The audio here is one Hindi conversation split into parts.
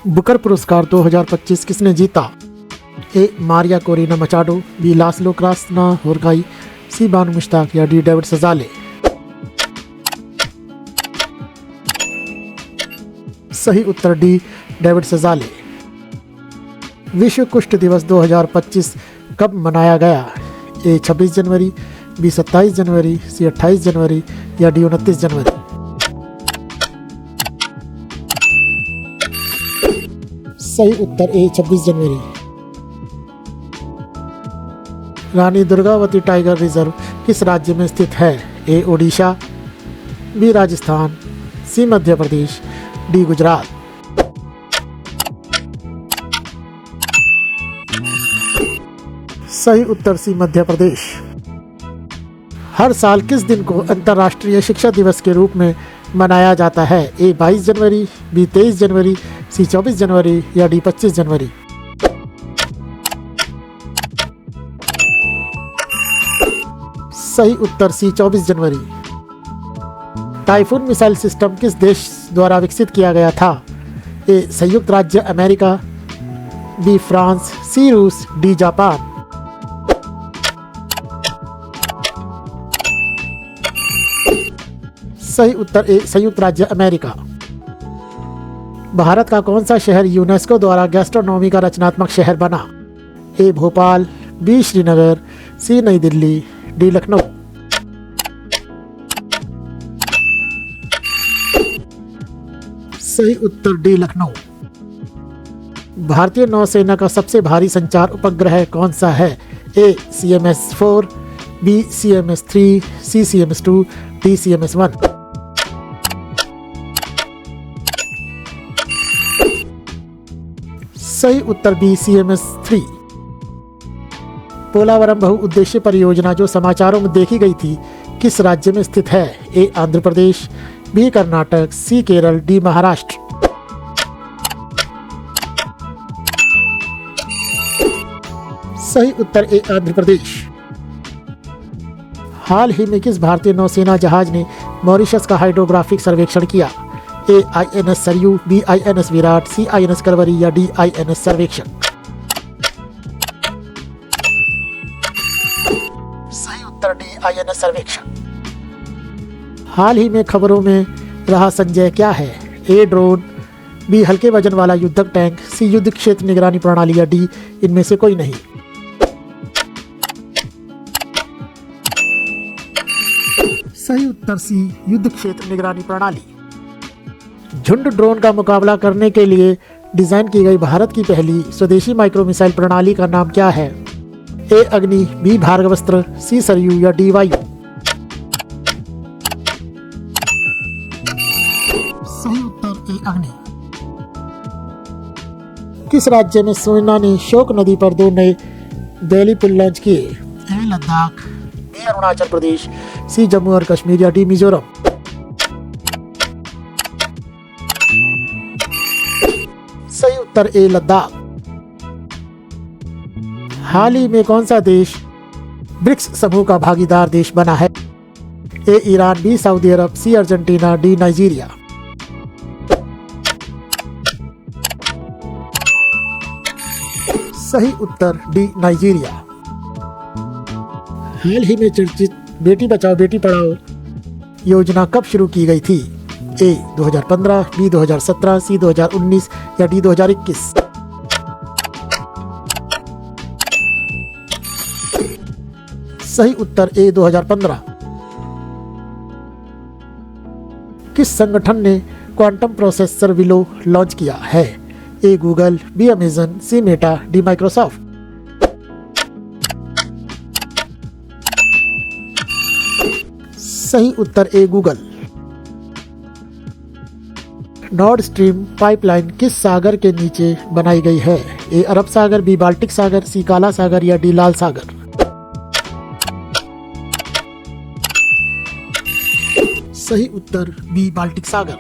बुकर पुरस्कार 2025 किसने जीता? A. Maria Corina Machado, B. Laszlo Krasznahorkai, C. Banu Mushtaq या डी. डेविड सजाले। सही उत्तर डी. डेविड सजाले। विश्व कुष्ठ दिवस 2025 कब मनाया गया? ए. 26 जनवरी, बी. 27 जनवरी, सी. 28 जनवरी या डी. 29 जनवरी। सही उत्तर ए. 26 जनवरी। रानी दुर्गावती टाइगर रिजर्व किस राज्य में स्थित है? ए. ओडिशा, बी. राजस्थान, सी. मध्य प्रदेश, डी. गुजरात। सही उत्तर सी. मध्य प्रदेश। हर साल किस दिन को अंतर्राष्ट्रीय शिक्षा दिवस के रूप में मनाया जाता है? ए. 22 जनवरी, बी. 23 जनवरी, सी. 24 जनवरी या डी. 25 जनवरी। सही उत्तर सी. 24 जनवरी। टाइफून मिसाइल सिस्टम किस देश द्वारा विकसित किया गया था? ए. संयुक्त राज्य अमेरिका, बी. फ्रांस, सी. रूस, डी. जापान। सही उत्तर ए. संयुक्त राज्य अमेरिका। भारत का कौन सा शहर यूनेस्को द्वारा गैस्ट्रोनॉमी का रचनात्मक शहर बना? ए. भोपाल, बी. श्रीनगर, सी. नई दिल्ली, डी. लखनऊ। सही उत्तर डी. लखनऊ। भारतीय नौसेना का सबसे भारी संचार उपग्रह कौन सा है? A. CMS-4, B. CMS-3, C. CMS-2, D. CMS-1। सही उत्तर बी. CMS-3। पोलावरम बहुउद्देश्य परियोजना जो समाचारों में देखी गई थी किस राज्य में स्थित है? ए. आंध्र प्रदेश, बी. कर्नाटक, सी. केरल, डी. महाराष्ट्र। सही उत्तर ए. आंध्र प्रदेश। हाल ही में किस भारतीय नौसेना जहाज ने मॉरिशस का हाइड्रोग्राफिक सर्वेक्षण किया? A. INS Sarayu, B. INS Viraat, C. INS Kalvari या डी. INS सर्वेक्षण। सही उत्तर डी. INS सर्वेक्षण। हाल ही में खबरों में रहा संजय क्या है? ए. Drone, B. हल्के वजन वाला युद्धक टैंक, सी. युद्ध क्षेत्र निगरानी प्रणाली या डी. इनमें से कोई नहीं। सही उत्तर सी. युद्ध क्षेत्र निगरानी प्रणाली। झुंड ड्रोन का मुकाबला करने के लिए डिजाइन की गई भारत की पहली स्वदेशी माइक्रो मिसाइल प्रणाली का नाम क्या है? ए. अग्नि, बी. भार्गवस्त्र, सी. सरयू या डी. वायु। सही उत्तर ए. अग्नि। किस राज्य में सेना ने शोक नदी पर 2 नए बेली पुल लॉन्च किए? ए. लद्दाख, बी. अरुणाचल प्रदेश, सी. जम्मू और कश्मीर या डी. मिजोरम। सही उत्तर ए. लद्दाख। हाल ही में कौन सा देश ब्रिक्स समूह का भागीदार देश बना है? A. Iran, B. Saudi Arab, C. Argentina, D. Nigeria. सही उत्तर डी. नाइजीरिया। हाल ही में चर्चित बेटी बचाओ बेटी पढ़ाओ योजना कब शुरू की गई थी? ए. 2015, बी. 2017, सी. 2019 या डी. 2021। सही उत्तर ए. 2015। किस संगठन ने क्वांटम प्रोसेसर विलो लॉन्च किया है? A. Google, B. Amazon, C. Meta, D. Microsoft. सही उत्तर A. Google. Nord Stream pipeline किस सागर के नीचे बनाई गई है? ए. अरब सागर, बी. बाल्टिक सागर, सी. काला सागर या डी. लाल सागर। सही उत्तर बी. बाल्टिक सागर।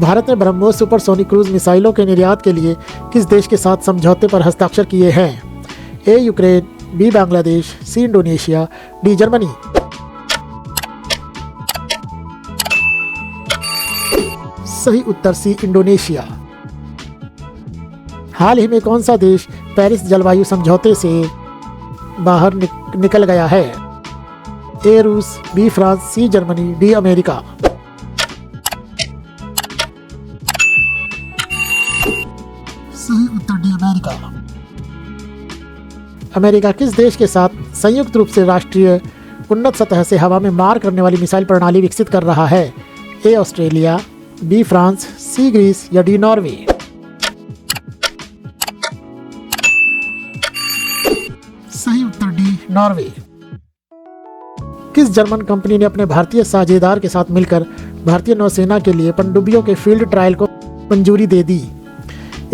भारत ने ब्रह्मोस सुपरसोनिक क्रूज मिसाइलों के निर्यात के लिए किस देश के साथ समझौते पर हस्ताक्षर किए हैं? A. Ukraine, B. Bangladesh, C. Indonesia, D. Germany. सही उत्तर सी इंडोनेशिया। हाल ही में कौन सा देश पेरिस जलवायु समझौते से बाहर निकल गया है? ए रूस, B France, C Germany, D America. सही उत्तर डी अमेरिका। अमेरिका किस देश के साथ संयुक्त रूप से राष्ट्रीय उन्नत सतह से हवा में मार करने वाली मिसाइल प्रणाली विकसित कर रहा है? A Australia, B France, C Greece या डी नॉर्वे। सही उत्तर डी नॉर्वे। किस जर्मन कंपनी ने अपने भारतीय साझेदार के साथ मिलकर भारतीय नौसेना के लिए पनडुब्बियों के फील्ड ट्रायल को मंजूरी दे दी?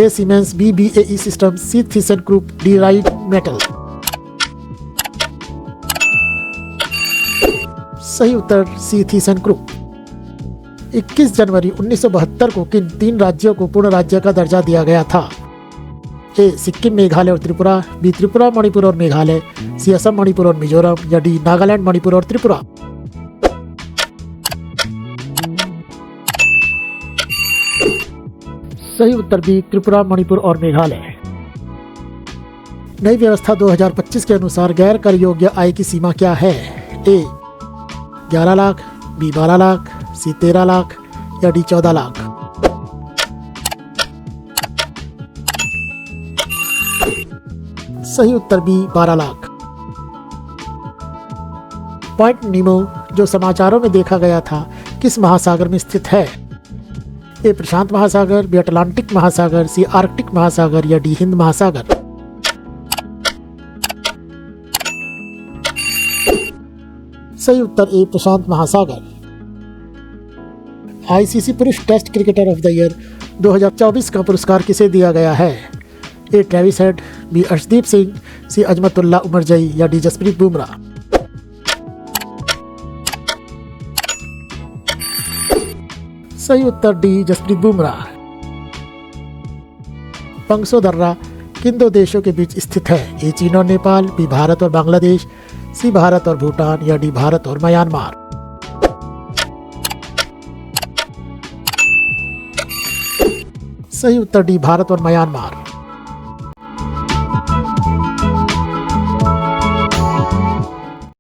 ए सीमेंस, बी BAE सिस्टम, सी थीसन ग्रुप, डी राइट मेटल। सही उत्तर सी थीसन ग्रुप। 21 जनवरी 1972 को किन 3 राज्यों को पूर्ण राज्य का दर्जा दिया गया था? ए सिक्किम, मेघालय और त्रिपुरा, बी त्रिपुरा, मणिपुर और मेघालय, सी असम, मणिपुर और मिजोरम या डी नागालैंड, मणिपुर और त्रिपुरा। सही उत्तर बी त्रिपुरा, मणिपुर और मेघालय। नई व्यवस्था 2025 के अनुसार गैर कर योग्य आय की सीमा क्या है? ए 11 लाख, बी 12 लाख, सी 13 लाख या डी 14 लाख। सही उत्तर बी 12 लाख। पॉइंट नीमो जो समाचारों में देखा गया था किस महासागर में स्थित है? ए प्रशांत महासागर, बी अटलांटिक महासागर, सी आर्कटिक महासागर या डी हिंद महासागर। सही उत्तर ए प्रशांत महासागर। ICC पुरुष test cricketer of the year 2024 का पुरस्कार किसे दिया गया है? A Travis Head, B Arshdeep Singh, C Azmatullah Omarzai या डी जसप्रीत बुमराह। सही उत्तर डी जसप्रीत बुमराह। पंगसो दर्रा किन 2 देशों के बीच स्थित है? ए चीन और नेपाल, बी भारत और बांग्लादेश, सी भारत और भूटान या डी भारत और म्यांमार। सही उत्तर डी भारत और म्यांमार।